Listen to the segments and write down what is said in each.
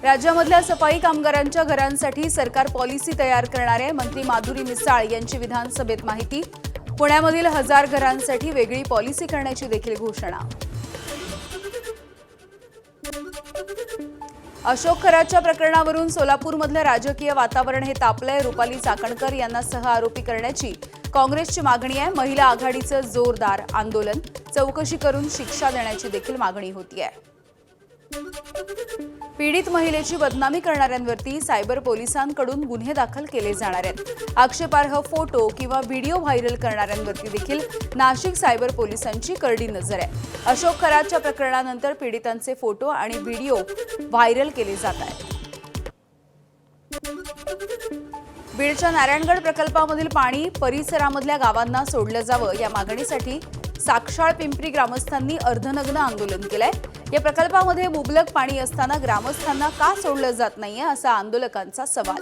राज्यामधल्या सफाई कामगारांच्या घरांसाठी सरकार पॉलिसी तयार करणार आहे। मंत्री माधुरी मिसाळ यांची विधानसभेत माहिती। पुण्यामधील 1000 घरांसाठी वेगळी पॉलिसी करण्याची देखील घोषणा। अशोक खरातच्या प्रकरणावरून सोलापूरमधलं राजकीय वातावरण हे तापलंय। रुपाली चाकणकर यांना सह आरोपी करण्याची काँग्रेसची मागणी आहे। महिला आघाडीचं जोरदार आंदोलन, चौकशी करून शिक्षा देण्याची देखील मागणी होतीये। पीडित महिलेची बदनामी करणाऱ्यांवरती सायबर पोलिसांकडून गुन्हे दाखल केले जाणार आहेत। आक्षेपार्ह फोटो किंवा व्हिडिओ व्हायरल करणाऱ्यांवरती देखील नाशिक सायबर पोलिसांची करडी नजर आहे। अशोक खरातच्या प्रकरणानंतर पीडितांचे फोटो आणि व्हिडिओ व्हायरल केले जात आहेत। बीडच्या नारायणगड प्रकल्पामधील पाणी परिसरामधल्या गावांना सोडलं जावं या मागणीसाठी साक्षाळ पिंपरी ग्रामस्थांनी अर्धनग्न आंदोलन केलंय। या प्रकल्पामध्ये मुबलक पाणी असताना ग्रामस्थांना का सोडलं जात नाहीये असा आंदोलकांचा सवाल।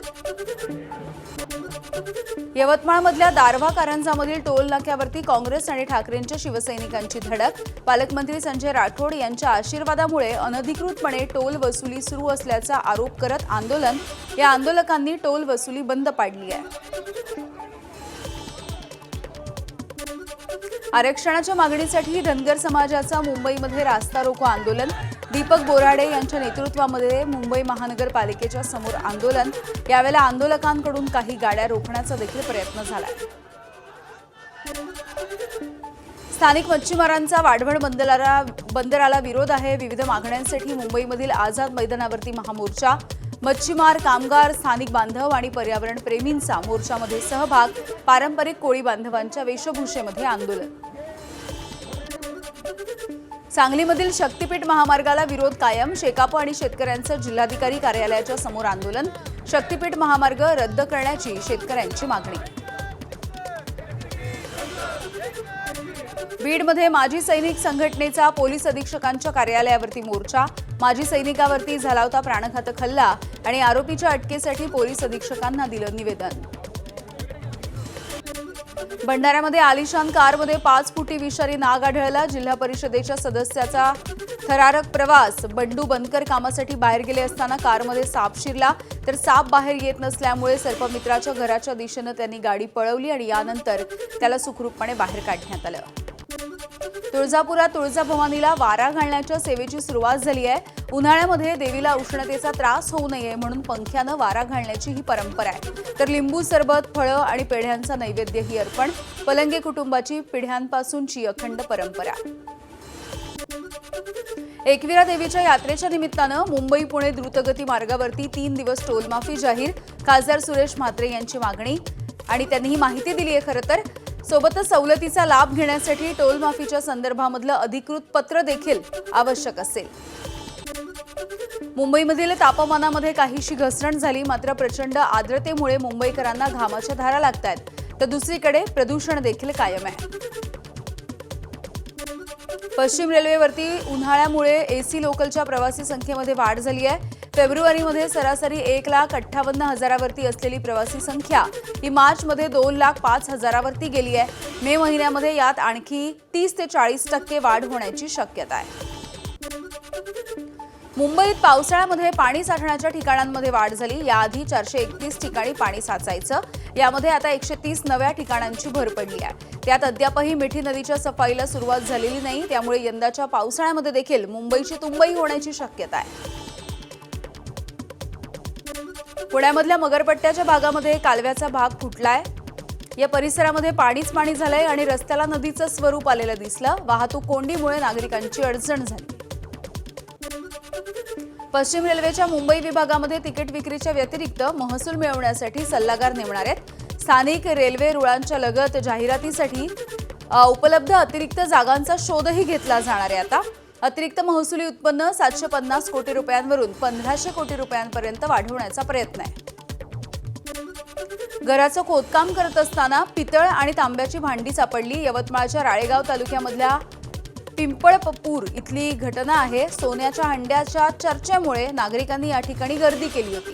यवतमाळमधल्या दारव्हा कारंजामधील टोल नाक्यावरती काँग्रेस आणि ठाकरेंच्या शिवसैनिकांची धडक। पालकमंत्री संजय राठोड यांच्या आशीर्वादामुळे अनधिकृतपणे टोल वसुली सुरू असल्याचा आरोप करत आंदोलन। या आंदोलकांनी टोल वसुली बंद पाडली आहे। आरक्षणाच्या मागणीसाठी धनगर समाजाचा मुंबईमध्ये रास्ता रोको आंदोलन। दीपक बोराडे यांच्या नेतृत्वामध्ये मुंबई महानगरपालिकेच्या समोर आंदोलन। यावेळेला आंदोलकांकडून काही गाड्या रोखण्याचा देखील प्रयत्न झाला। स्थानिक मच्छीमारांचा वाढवण बंदराला विरोध आहे। विविध मागण्यांसाठी मुंबईमधील आझाद मैदानावरती महामोर्चा। मच्छीमार, कामगार, स्थानिक बांधव आणि पर्यावरण प्रेमींचा मोर्चामध्ये सहभाग। पारंपरिक कोळी बांधवांच्या वेशभूषेमध्ये आंदोलन। सांगलीमधील शक्तीपीठ महामार्गाला विरोध कायम। शेकाप आणि शेतकऱ्यांचं जिल्हाधिकारी कार्यालयाच्या समोर आंदोलन। शक्तीपीठ महामार्ग रद्द करण्याची शेतकऱ्यांची मागणी। बीडमध्ये माजी सैनिक संघटनेचा पोलीस अधीक्षकांच्या कार्यालयावरती मोर्चा। माजी सैनिकावरती झाला होता प्राणघातक हल्ला आणि आरोपीच्या अटकेसाठी पोलीस अधीक्षकांना दिलं निवेदन। भंडाऱ्यामध्ये आलिशान कारमध्ये 5 फुटी विषारी नाग आढळला। जिल्हा परिषदेच्या सदस्याचा थरारक प्रवास। बंडू बनकर कामासाठी बाहेर गेले असताना कारमध्ये साप शिरला, तर साप बाहेर येत नसल्यामुळे सर्पमित्राच्या घराच्या दिशेने त्यांनी गाडी पळवली आणि यानंतर त्याला सुखरूपपणे बाहेर काढण्यात आलं। तुळजापुरात तुळजाभवानीला वारा घालण्याच्या सेवेची सुरुवात झाली आहे। उन्हाळ्यामध्ये देवीला उष्णतेचा त्रास होऊ नये म्हणून पंख्यानं वारा घालण्याची ही परंपरा आहे। तर लिंबू सरबत, फळं आणि पेढ्यांचा नैवेद्यही अर्पण। पलंगे कुटुंबाची पिढ्यांपासूनची अखंड परंपरा। एकविरा देवीच्या यात्रेच्या निमित्तानं मुंबई पुणे द्रुतगती मार्गावरती 3 दिवस टोलमाफी जाहीर। खासदार सुरेश म्हात्रे यांची मागणी आणि त्यांनी ही माहिती दिली आहे। खरं तर सोबतच सवलतीचा लाभ घेण्यासाठी टोलमाफीच्या संदर्भामधलं अधिकृत पत्र देखील आवश्यक असेल। मुंबईमधील तापमानामध्ये काहीशी घसरण झाली, मात्र प्रचंड आर्द्रतेमुळे मुंबईकरांना घामाच्या धारा लागतात। तर दुसरीकडे प्रदूषण देखील कायम आहे। पश्चिम रेल्वेवरती उन्हाळ्यामुळे एसी लोकलच्या प्रवासी संख्येमध्ये वाढ झाली आहे। फेब्रुवारीमध्ये सरासरी 1,58,000वरती असलेली प्रवासी संख्या ही मार्चमध्ये 2,05,000वरती गेली आहे। मे महिन्यामध्ये यात आणखी 30 ते 40% वाढ होण्याची शक्यता आहे। मुंबईत पावसाळ्यामध्ये पाणी साठण्याच्या ठिकाणांमध्ये वाढ झाली। याआधी 431 ठिकाणी पाणी साचायचं, यामध्ये आता 130 नव्या ठिकाणांची भर पडली आहे। त्यात अद्यापही मिठी नदीच्या सफाईला सुरुवात झालेली नाही, त्यामुळे यंदाच्या पावसाळ्यामध्ये देखील मुंबईची तुंबई होण्याची शक्यता आहे। पुण्यामधल्या मगरपट्ट्याच्या भागामध्ये कालव्याचा भाग फुटलाय। या परिसरामध्ये पाणीच पाणी झालंय आणि रस्त्याला नदीचं स्वरूप आलेलं दिसलं। वाहतूक कोंडीमुळे नागरिकांची अडचण झाली। पश्चिम रेल्वेच्या मुंबई विभागामध्ये तिकीट विक्रीच्या व्यतिरिक्त महसूल मिळवण्यासाठी सल्लागार नेमणार आहेत। स्थानिक रेल्वे रुळांच्या लगत जाहिरातीसाठी उपलब्ध अतिरिक्त जागांचा शोधही घेतला जाणार आहे। आता अतिरिक्त महसुली उत्पन्न 750 कोटी रुपयांवरून 1500 कोटी रुपयांपर्यंत वाढवण्याचा प्रयत्न आहे। घराचं खोदकाम करत असताना पितळ आणि तांब्याची भांडी सापडली। यवतमाळच्या राळेगाव तालुक्यामधल्या पिंपळपूर इथली घटना आहे। सोन्याच्या हंड्याच्या चर्चेमुळे नागरिकांनी या ठिकाणी गर्दी केली होती।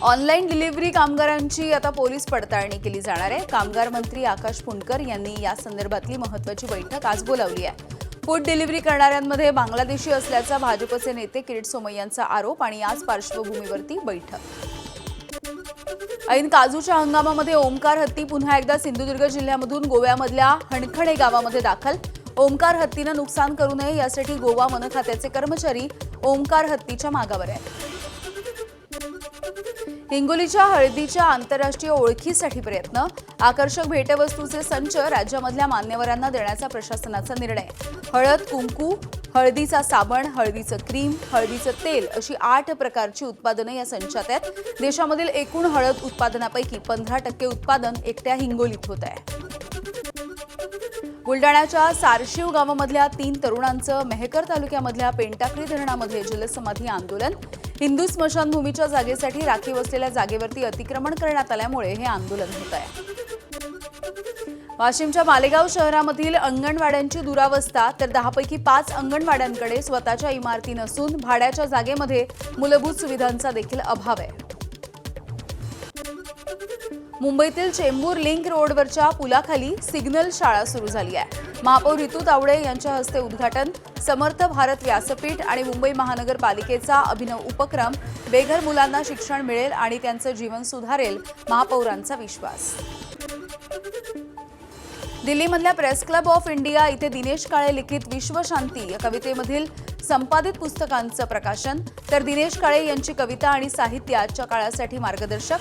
ऑनलाईन डिलिव्हरी कामगारांची आता पोलीस पडताळणी केली जाणार आहे। कामगार मंत्री आकाश फुंडकर यांनी या संदर्भातली महत्त्वाची बैठक आज बोलावली आहे। फूड डिलिव्हरी करणाऱ्यांमध्ये बांगलादेशी असल्याचा भाजपचे नेते किरीट सोमय्यांचा आरोप आणि याच पार्श्वभूमीवरती बैठक। ऐन काजूच्या हंगामामध्ये ओमकार हत्ती पुन्हा एकदा सिंधुदुर्ग जिल्ह्यामधून गोव्यामधल्या हणखणे गावामध्ये दाखल। ओमकार हत्तीनं नुकसान करू नये यासाठी गोवा वन खात्याचे कर्मचारी ओमकार हत्तीच्या मागावर आहेत। हिंगोलीच्या हळदीच्या आंतरराष्ट्रीय ओळखीसाठी प्रयत्न, आकर्षक भेटवस्तूचे संच राज्यामधल्या मान्यवरांना देण्याचा प्रशासनाचा निर्णय। हळद, कुंकू, हळदीचा साबण, हळदीचं क्रीम, हळदीचं तेल अशी 8 प्रकारची उत्पादनं या संचात आहेत। देशामधील एकूण हळद उत्पादनापैकी 15% उत्पादन एकट्या हिंगोलीत होत आहे। बुलडाण्याच्या सारशिव गावामधल्या 3 तरुणांचं मेहकर तालुक्यामधल्या पेंटाकळी धरणामध्ये जलसमाधी आंदोलन। हिंदू स्मशानभूमीच्या जागेसाठी राखीव असलेल्या जागेवरती अतिक्रमण करण्यात आल्यामुळे हे आंदोलन होत आहे। वाशिमच्या मालेगाव शहरामधील अंगणवाड्यांची दुरावस्था, तर 10 पैकी 5 अंगणवाड्यांकडे स्वतःच्या इमारती नसून भाड्याच्या जागेमध्ये मूलभूत सुविधांचा देखील अभाव आहे। मुंबईतील चेंबूर लिंक रोडवरच्या पुलाखाली सिग्नल शाळा सुरू झाली आहे। महापौर रितू तावडे यांच्या हस्ते उद्घाटन। समर्थ भारत व्यासपीठ आणि मुंबई महानगरपालिकेचा अभिनव उपक्रम। बेघर मुलांना शिक्षण मिळेल आणि त्यांचं जीवन सुधारेल, महापौरांचा विश्वास। दिल्लीमधल्या प्रेस क्लब ऑफ इंडिया इथे दिनेश काळे लिखित विश्वशांती या कवितेमधील संपादित पुस्तकांचं प्रकाशन, तर दिनेश काळे यांची कविता आणि साहित्य आजच्या काळासाठी मार्गदर्शक।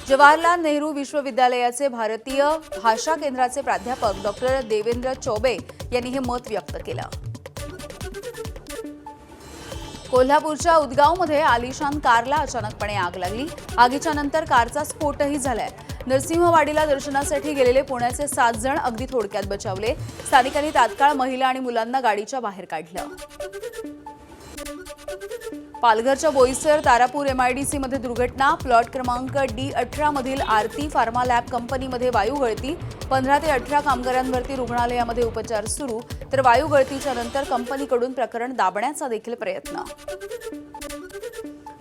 जवाहरलाल नेहरू विश्वविद्यालयाचे भारतीय भाषा केंद्राचे प्राध्यापक डॉक्टर देवेंद्र चौबे यांनी हे मत व्यक्त केलं। कोल्हापूरच्या उदगावमध्ये आलिशान कारला अचानकपणे आग लागली। आगीच्या नंतर कारचा स्फोटही झालाय। नरसिंहवाडीला दर्शनासाठी गेलेले पुण्याचे 7 जण अगदी थोडक्यात बचावले। स्थानिकांनी तात्काळ महिला आणि मुलांना गाडीच्या बाहेर काढलं। पालघरच्या बोईसर तारापूर MIDC मध्ये दुर्घटना। प्लॉट क्रमांक D18 मधील आरती फार्मा लॅब कंपनीमध्ये वायू गळती। 15 ते 18 कामगारांवरती रुग्णालयामध्ये उपचार सुरू, तर वायू गळतीच्या नंतर कंपनीकडून प्रकरण दाबण्याचा देखील प्रयत्न।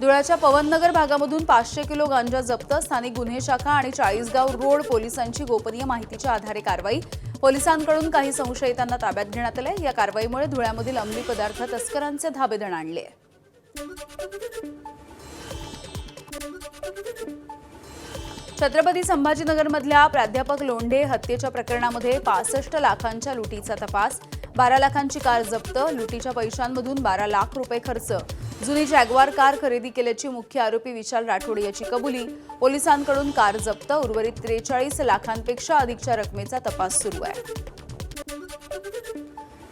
धुळ्याच्या पवननगर भागामधून 500 किलो गांजा जप्त। स्थानिक गुन्हे शाखा आणि 40गाव रोड पोलिसांची गोपनीय माहितीच्या आधारे कारवाई। पोलिसांकडून काही संशयितांना ताब्यात घेण्यात आले। या कारवाईमुळे धुळ्यामधील अंमली पदार्थ तस्करांचे धाबे दणाणले। छत्रपती संभाजीनगरमधल्या प्राध्यापक लोंढे हत्येच्या प्रकरणामध्ये 65 लाखांच्या लुटीचा तपास। 12 लाखांची कार जप्त। लुटीच्या पैशांमधून 12 लाख रुपये खर्च। जुनी जॅग्वार कार खरेदी केल्याची मुख्य आरोपी विशाल राठोड याची कबुली। पोलिसांकडून कार जप्त। उर्वरित 43 लाखांपेक्षा अधिकच्या रकमेचा तपास सुरू आहे।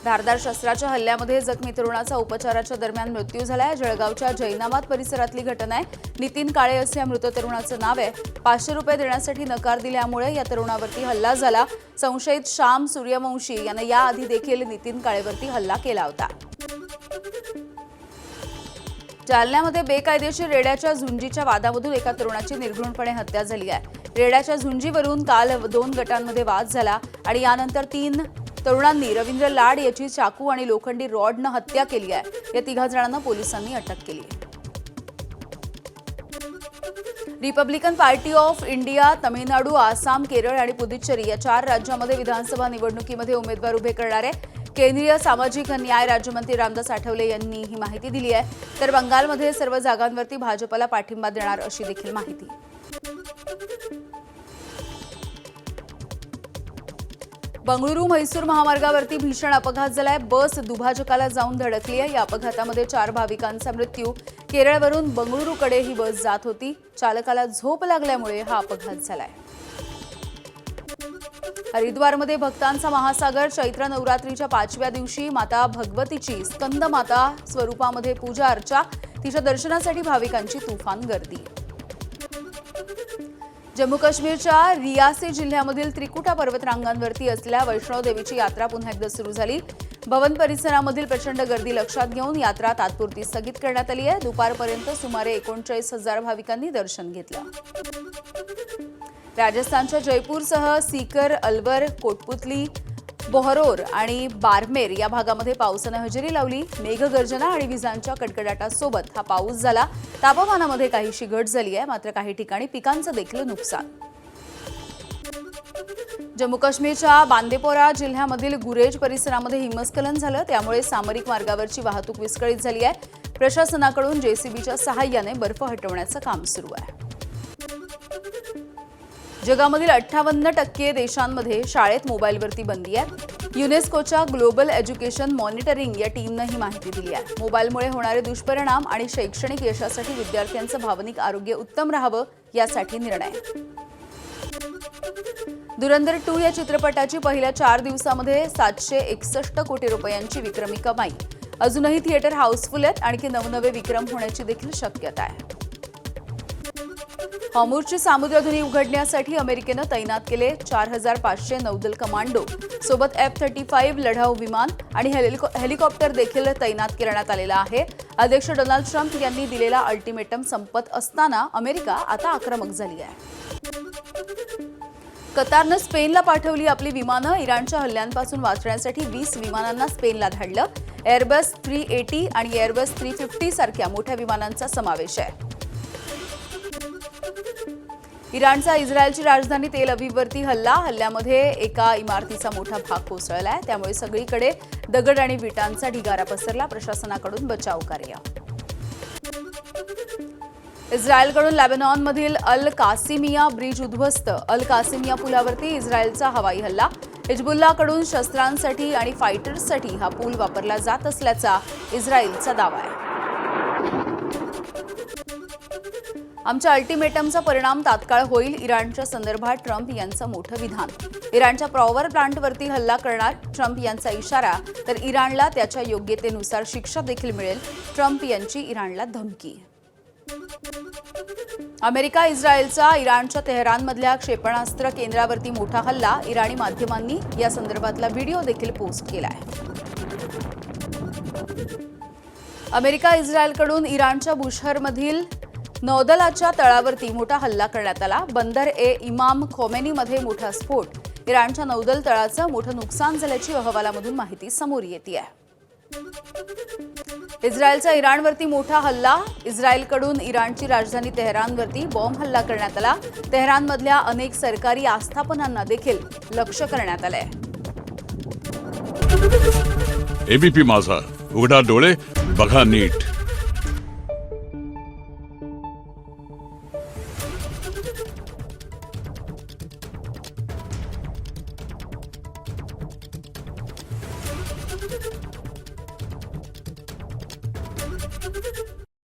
धारदार शस्त्राच्या हल्ल्यामध्ये जखमी तरुणाचा उपचाराच्या दरम्यान मृत्यू झालाय। जळगावच्या जैनाबाद परिसरातली घटना आहे। नितीन काळे असे या मृत तरुणाचं नाव आहे। 500 रुपये देण्यासाठी नकार दिल्यामुळे या तरुणावरती हल्ला झाला। संशयित श्याम सूर्यवंशी यानं याआधी देखील नितीन काळेवरती हल्ला केला होता। जालन्यामध्ये बेकायदेशीर रेड्याच्या झुंजीच्या वादामधून एका तरुणाची निर्घृणपणे हत्या झाली आहे। रेड्याच्या झुंजीवरून काल 2 गटांमध्ये वाद झाला आणि यानंतर 3 तरुणांनी रवींद्र लाड याची चाकू आणि लोखंडी रॉडनं हत्या केली आहे। या 3 जणांना पोलिसांनी अटक केली। Republican party of India Tamil Nadu, Assam, Kerala आणि पुदुच्चेरी या 4 राज्यांमध्ये विधानसभा निवडणुकीमध्ये उमेदवार उभे करणार आहे। केंद्रीय सामाजिक न्याय राज्यमंत्री रामदास आठवले यांनी ही माहिती दिली आहे। तर बंगालमध्ये सर्व जागांवरती भाजपला पाठिंबा देणार अशी देखील माहिती। बंगळुरू म्हैसूर महामार्गावरती भीषण अपघात झालाय। बस दुभाजकाला जाऊन धडकली आहे। या अपघातामध्ये 4 भाविकांचा मृत्यू। केरळवरून बंगळुरूकडे ही बस जात होती। चालकाला झोप लागल्यामुळे हा अपघात झालाय। हरिद्वारमध्ये भक्तांचा महासागर। चैत्र नवरात्रीच्या 5व्या दिवशी माता भगवतीची स्कंदमाता स्वरूपामध्ये पूजा अर्चा। तिच्या दर्शनासाठी भाविकांची तुफान गर्दी। जम्मू काश्मीरच्या रियासी जिल्ह्यामधील त्रिकुटा पर्वतरांगांवरती असलेल्या वैष्णव देवीची यात्रा पुन्हा एकदा सुरू झाली। भवन परिसरामधील प्रचंड गर्दी लक्षात घेऊन यात्रा तात्पुरती स्थगित करण्यात आली आहे। दुपारपर्यंत सुमारे 39,000 भाविकांनी दर्शन घेतलं। राजस्थानच्या जयपूरसह सीकर, अलवर, कोटपुतली, बोहरोर आणि बारमेर या भागामध्ये पावसानं हजेरी लावली। मेघगर्जना आणि विजांच्या कडकडाटासोबत हा पाऊस झाला। तापमानामध्ये काहीशी घट झाली आहे, मात्र काही ठिकाणी पिकांचं देखील नुकसान। जम्मू काश्मीरच्या बांदेपोरा जिल्ह्यामधील गुरेज परिसरामध्ये हिमस्खलन झालं, त्यामुळे सामरिक मार्गावरची वाहतूक विस्कळीत झाली आहे. प्रशासनाकडून जेसीबीच्या सहाय्याने बर्फ हटवण्याचं काम सुरू आहे. जगामधील 58% देशांमध्ये शाळेत मोबाईलवरती बंदी आहे. युनेस्कोच्या ग्लोबल एज्युकेशन मॉनिटरिंग या टीमनं ही माहिती दिली आहे. मोबाईलमुळे होणारे दुष्परिणाम आणि शैक्षणिक यशासाठी विद्यार्थ्यांचं भावनिक आरोग्य उत्तम राहावं यासाठी निर्णय. धुरंधर 2 या चित्रपटाची पहिल्या 4 दिवसामध्ये 761 कोटी रुपयांची विक्रमी कमाई. अजूनही थिएटर हाऊसफुल आहेत. आणखी नवनवे विक्रम होण्याची देखील शक्यता आहे. हॉर्मुझची सामुद्रधुनी उघडण्यासाठी अमेरिकेनं तैनात केले 4500 नौदल कमांडो, सोबत F-35 लढाऊ विमान आणि हेलिकॉप्टर देखील तैनात करण्यात आलेला आहे. अध्यक्ष डोनाल्ड ट्रम्प यांनी दिलेला अल्टिमेटम संपत असताना अमेरिका आता आक्रमक झाली आहे. कतारनं स्पेनला पाठवली आपली विमानं. इराणच्या हल्ल्यांपासून वाचण्यासाठी 20 विमानांना स्पेनला धाडलं. एअरबस 380 आणि एअरबस 350 सारख्या मोठ्या विमानांचा समावेश आहे. इराणचा इस्रायलची राजधानी तेल अवीववरती हल्ल्यामध्ये एका इमारतीचा मोठा भाग कोसळलाय. त्यामुळे सगळीकडे दगड आणि विटांचा ढिगारा पसरला. प्रशासनाकडून बचाव कार्य. इस्रायलकडून लेबनॉनमधील अल कासिमिया ब्रिज उद्ध्वस्त. अल कासिमिया पुलावरती इस्रायलचा हवाई हल्ला. हिजबुल्लाकडून शस्त्रांसाठी आणि फायटर्ससाठी हा पूल वापरला जात असल्याचा इस्रायलचा दावा आहे. आमच्या अल्टिमेटमचा परिणाम तात्काळ होईल. इराणच्या संदर्भात ट्रम्प यांचं मोठं विधान. इराणच्या पॉवर प्लांटवरती हल्ला करणार ट्रम्प यांचा इशारा. तर इराणला त्याच्या योग्यतेनुसार शिक्षा देखील मिळेल. ट्रम्प यांची इराणला धमकी. अमेरिका इस्रायलचा इराणच्या तेहरानमधल्या क्षेपणास्त्र केंद्रावरती मोठा हल्ला. इराणी माध्यमांनी या संदर्भातला व्हिडिओ देखील पोस्ट केलाय. अमेरिका इस्रायलकडून इराणच्या बुशहरमधील नौदलाच्या तळावरती मोठा हल्ला करण्यात आला. बंदर ए इमाम खोमेनीमध्ये मोठा स्फोट. इराणच्या नौदल तळाचं मोठं नुकसान झाल्याची अहवालामधून माहिती समोर येते आहे. इस्रायलचा इराणवरती मोठा हल्ला. इस्रायलकडून इराणची राजधानी तेहरानवरती बॉम्ब हल्ला करण्यात आला. तेहरानमधल्या अनेक सरकारी आस्थापनांना देखील लक्ष्य करण्यात आलंय. एबीपी माझा, उघडा डोळे बघा नीट.